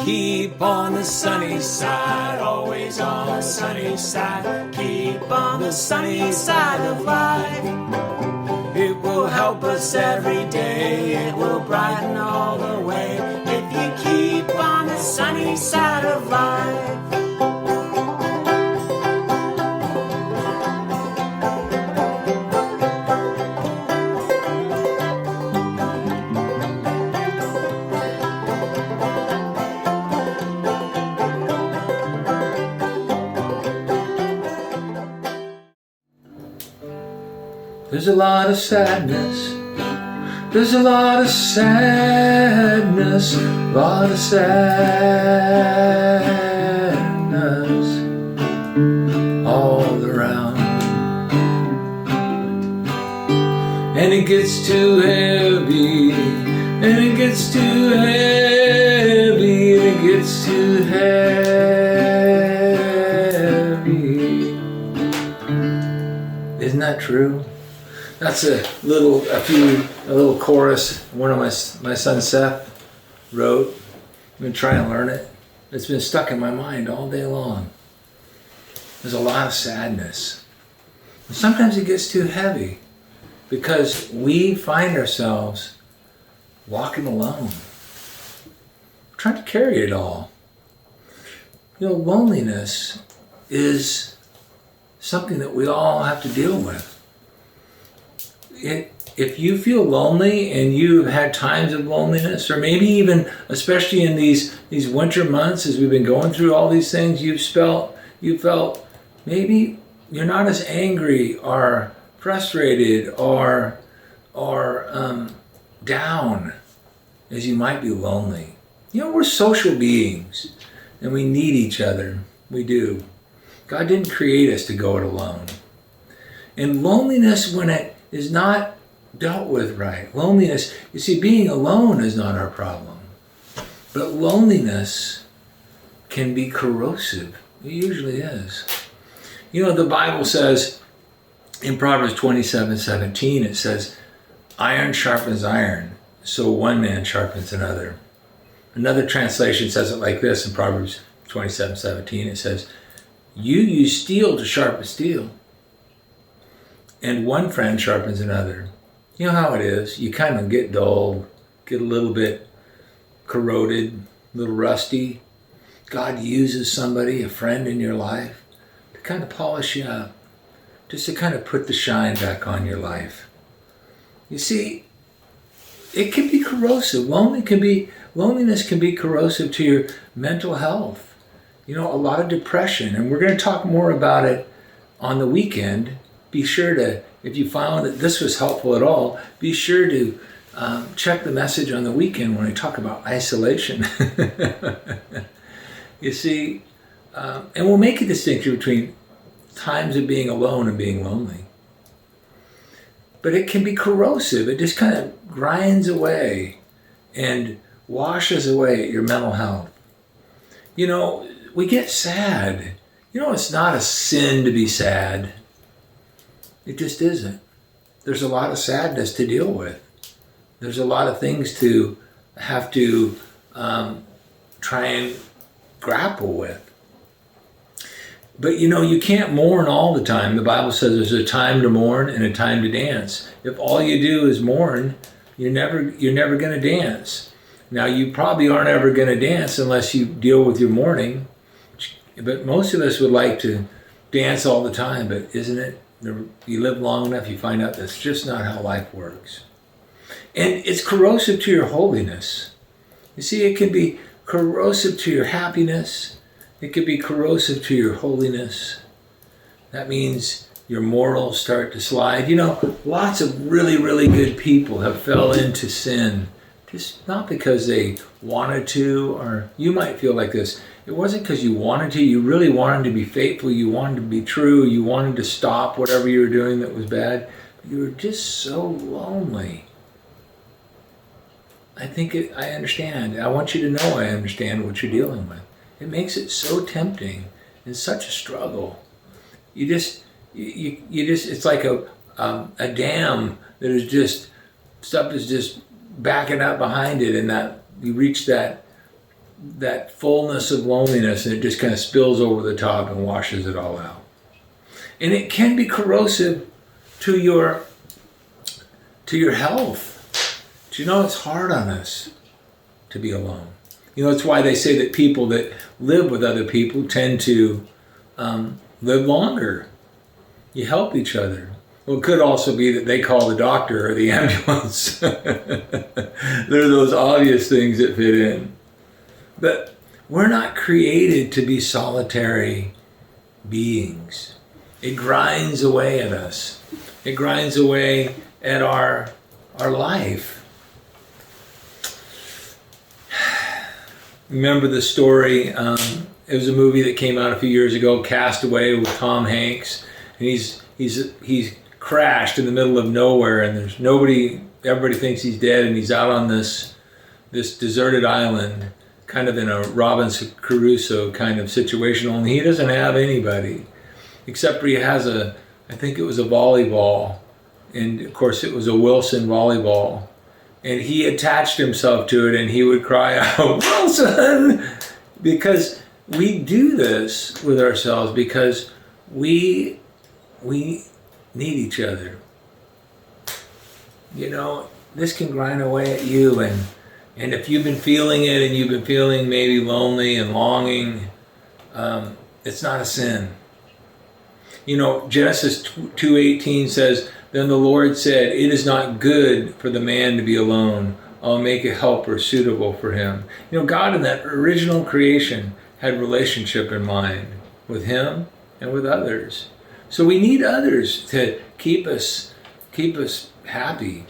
Keep on the sunny side, always on the sunny side. Keep on the sunny side of life. It will help us every day, it will brighten all the way. If you keep on the sunny side of life. There's a lot of sadness. There's a lot of sadness. A lot of sadness all around. And it gets too heavy. And it gets too heavy. And it gets too heavy. Isn't that true? That's a little chorus one of my son Seth wrote. I've been trying to learn it. It's been stuck in my mind all day long. There's a lot of sadness. And sometimes it gets too heavy because we find ourselves walking alone, trying to carry it all. Loneliness is something that we all have to deal with. If you feel lonely and you've had times of loneliness, or maybe even especially in these winter months as we've been going through all these things, you felt maybe you're not as angry or frustrated or down as you might be lonely. We're social beings and we need each other. We do. God didn't create us to go it alone. And loneliness, when it is not dealt with right. Loneliness, you see, being alone is not our problem. But loneliness can be corrosive. It usually is. The Bible says in Proverbs 27:17, it says, iron sharpens iron, so one man sharpens another. Another translation says it like this in Proverbs 27:17. It says, you use steel to sharpen steel, and one friend sharpens another. You know how it is. You kind of get dull, get a little bit corroded, a little rusty. God uses somebody, a friend in your life, to kind of polish you up, just to kind of put the shine back on your life. You see, it can be corrosive. Loneliness can be corrosive to your mental health. A lot of depression, and we're going to talk more about it on the weekend. Be sure to, if you found that this was helpful at all, be sure to check the message on the weekend when I talk about isolation. You see, and we'll make a distinction between times of being alone and being lonely. But it can be corrosive. It just kind of grinds away and washes away at your mental health. We get sad. It's not a sin to be sad. It just isn't. There's a lot of sadness to deal with. There's a lot of things to have to try and grapple with. But you can't mourn all the time. The Bible says there's a time to mourn and a time to dance. If all you do is mourn, you're never going to dance. Now, you probably aren't ever going to dance unless you deal with your mourning. But most of us would like to dance all the time, but isn't it? You live long enough, you find out that's just not how life works. And it's corrosive to your holiness. You see, it can be corrosive to your happiness. It can be corrosive to your holiness. That means your morals start to slide. Lots of really, really good people have fell into sin, just not because they wanted to, or you might feel like this. It wasn't because you wanted to. You really wanted to be faithful. You wanted to be true. You wanted to stop whatever you were doing that was bad. You were just so lonely. I understand. I want you to know I understand what you're dealing with. It makes it so tempting and such a struggle. It's like a dam that is just, stuff is just backing up behind it, and that you reach that that fullness of loneliness, and it just kind of spills over the top and washes it all out. And it can be corrosive to your health. Do you know it's hard on us to be alone? You know, it's why they say that people that live with other people tend to live longer. You help each other. Well, it could also be that they call the doctor or the ambulance. There are those obvious things that fit in. But we're not created to be solitary beings. It grinds away at us. It grinds away at our life. Remember the story? It was a movie that came out a few years ago, Cast Away, with Tom Hanks. And he's crashed in the middle of nowhere, and there's nobody. Everybody thinks he's dead, and he's out on this deserted island, kind of in a Robinson Crusoe kind of situation. Only he doesn't have anybody, except for he has I think it was a volleyball, and of course it was a Wilson volleyball. And he attached himself to it, and he would cry out, "Wilson!" Because we do this with ourselves because we need each other. You know, this can grind away at you, and if you've been feeling it, and you've been feeling maybe lonely and longing, it's not a sin. You know, Genesis 2:18 says, "Then the Lord said, it is not good for the man to be alone. I'll make a helper suitable for him." You know, God in that original creation had relationship in mind with him and with others. So we need others to keep us happy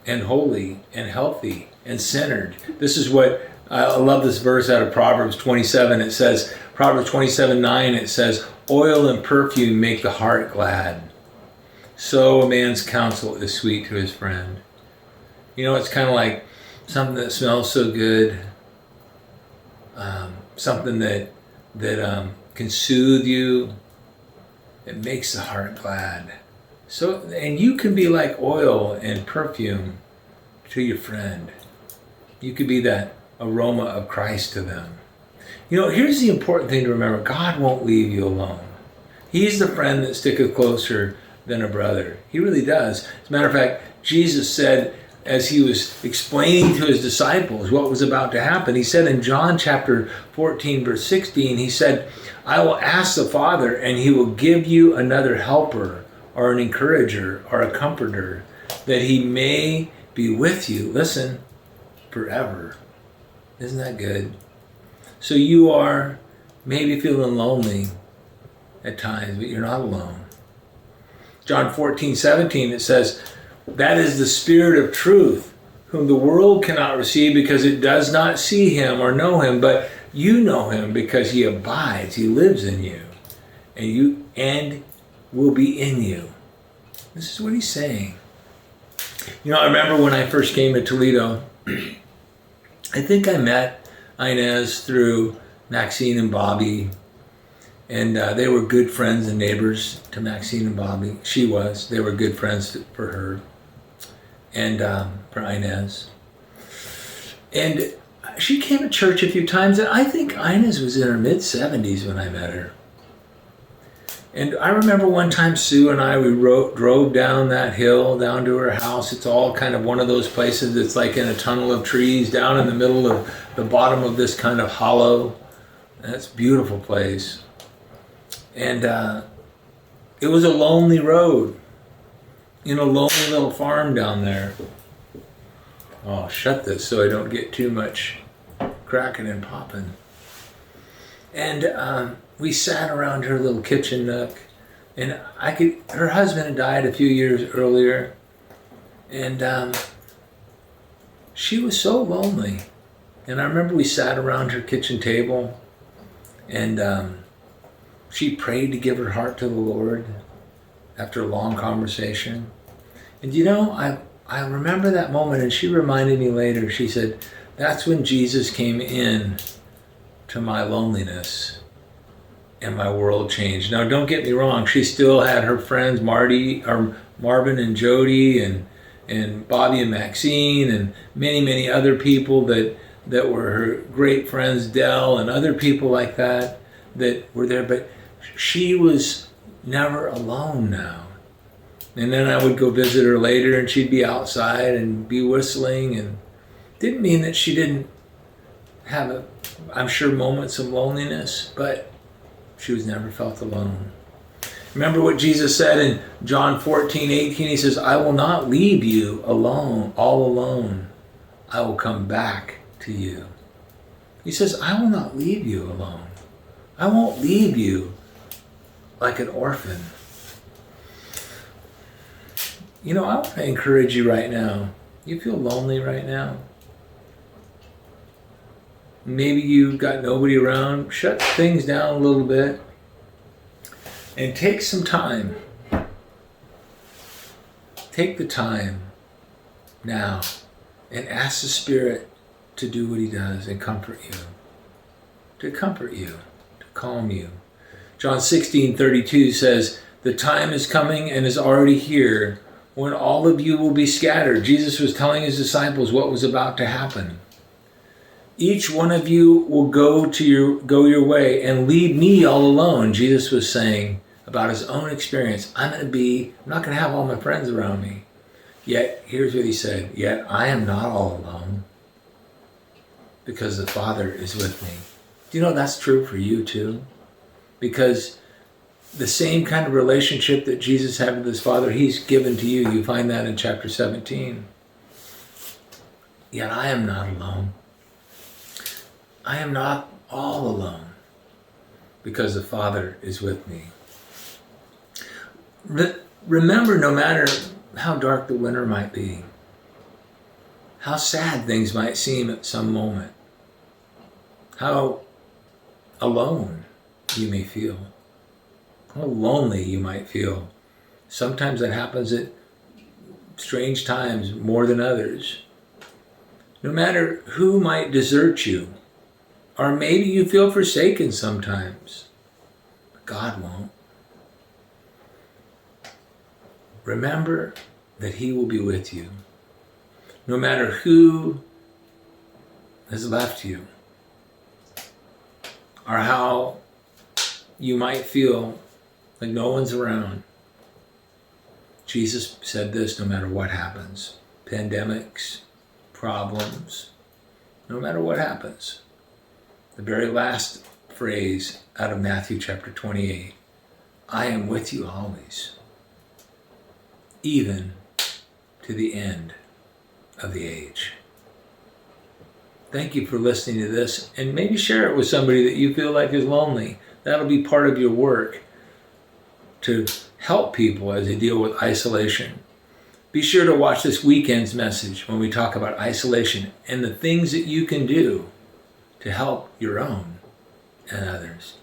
and holy and healthy and centered. This is what I love, this verse out of Proverbs 27. It says, Proverbs 27:9, it says, "Oil and perfume make the heart glad. So a man's counsel is sweet to his friend." You know, it's kind of like something that smells so good, something that can soothe you. It makes the heart glad. So, and you can be like oil and perfume to your friend. You could be that aroma of Christ to them. You know, here's the important thing to remember. God won't leave you alone. He's the friend that sticketh closer than a brother. He really does. As a matter of fact, Jesus said, as he was explaining to his disciples what was about to happen, he said in John chapter 14, verse 16, he said, "I will ask the Father, and he will give you another helper, or an encourager, or a comforter, that he may be with you," listen, "forever." Isn't that good? So you are maybe feeling lonely at times, but you're not alone. John 14:17, it says, "That is the Spirit of truth, whom the world cannot receive because it does not see him or know him, but you know him because he abides," he lives in you, and will be in you. This is what he's saying. You know, I remember when I first came to Toledo, I think I met Inez through Maxine and Bobby, and they were good friends and neighbors to Maxine and Bobby. They were good friends for her and for Inez. And she came to church a few times, and I think Inez was in her mid-70s when I met her. And I remember one time Sue and I, drove down that hill, down to her house. It's all kind of one of those places that's like in a tunnel of trees, down in the middle of the bottom of this kind of hollow. And it's a beautiful place. And it was a lonely road, in a lonely little farm down there. Oh, I'll shut this so I don't get too much cracking and popping. And we sat around her little kitchen nook, and her husband had died a few years earlier, and she was so lonely. And I remember we sat around her kitchen table, and she prayed to give her heart to the Lord after a long conversation. And you know, I remember that moment, and she reminded me later, she said, "That's when Jesus came in to my loneliness, and my world changed." Now, don't get me wrong, she still had her friends, Marvin and Jody, and Bobby and Maxine, and many, many other people that that were her great friends, Dell and other people like that were there, but she was never alone now. And then I would go visit her later and she'd be outside and be whistling, and didn't mean that she didn't have I'm sure moments of loneliness, but she was never felt alone. Remember what Jesus said in John 14:18, he says, I will not leave you alone, all alone. I will come back to you. He says, I will not leave you alone. I won't leave you like an orphan. I want to encourage you right now. You feel lonely right now? Maybe you've got nobody around. Shut things down a little bit and take some time. Take the time now and ask the Spirit to do what he does and comfort you. To comfort you, to calm you. John 16:32 says, the time is coming and is already here when all of you will be scattered. Jesus was telling his disciples what was about to happen. Each one of you will go your way and leave me all alone. Jesus was saying about his own experience. I'm not going to have all my friends around me. Yet, here's what he said, yet I am not all alone because the Father is with me. Do you know that's true for you too? Because the same kind of relationship that Jesus had with his Father, he's given to you. You find that in chapter 17. Yet I am not alone. I am not all alone because the Father is with me. Remember, no matter how dark the winter might be, how sad things might seem at some moment, how alone you may feel, how lonely you might feel. Sometimes that happens at strange times more than others. No matter who might desert you, or maybe you feel forsaken sometimes, but God won't. Remember that he will be with you. No matter who has left you, or how you might feel like no one's around. Jesus said this, no matter what happens. Pandemics, problems, no matter what happens. The very last phrase out of Matthew chapter 28, I am with you always, even to the end of the age. Thank you for listening to this, and maybe share it with somebody that you feel like is lonely. That'll be part of your work to help people as they deal with isolation. Be sure to watch this weekend's message when we talk about isolation and the things that you can do to help your own and others.